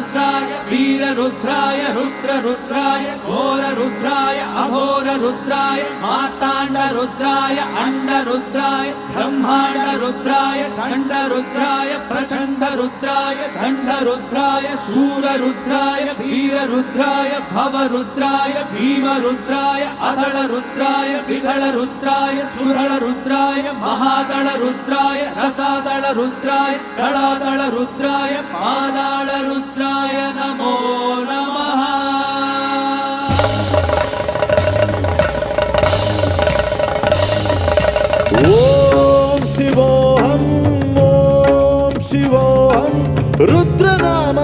रुद्राय वीररुद्राय रुद्ररुद्राय घोररुद्राय अघोररुद्राय मार्ताण्डरुद्राय अण्डरुद्राय ब्रह्माण्डरुद्राय चण्डरुद्राय प्रचण्डरुद्राय दण्डरुद्राय शूररुद्राय वीररुद्राय भवरुद्राय भीमरुद्राय अदलरुद्राय विदलरुद्राय सुदलरुद्राय महादलरुद्राय रसादलरुद्राय दलादलरुद्राय पादालरुद्राय नमो नमः। ओम शिवोहम रुद्रनाम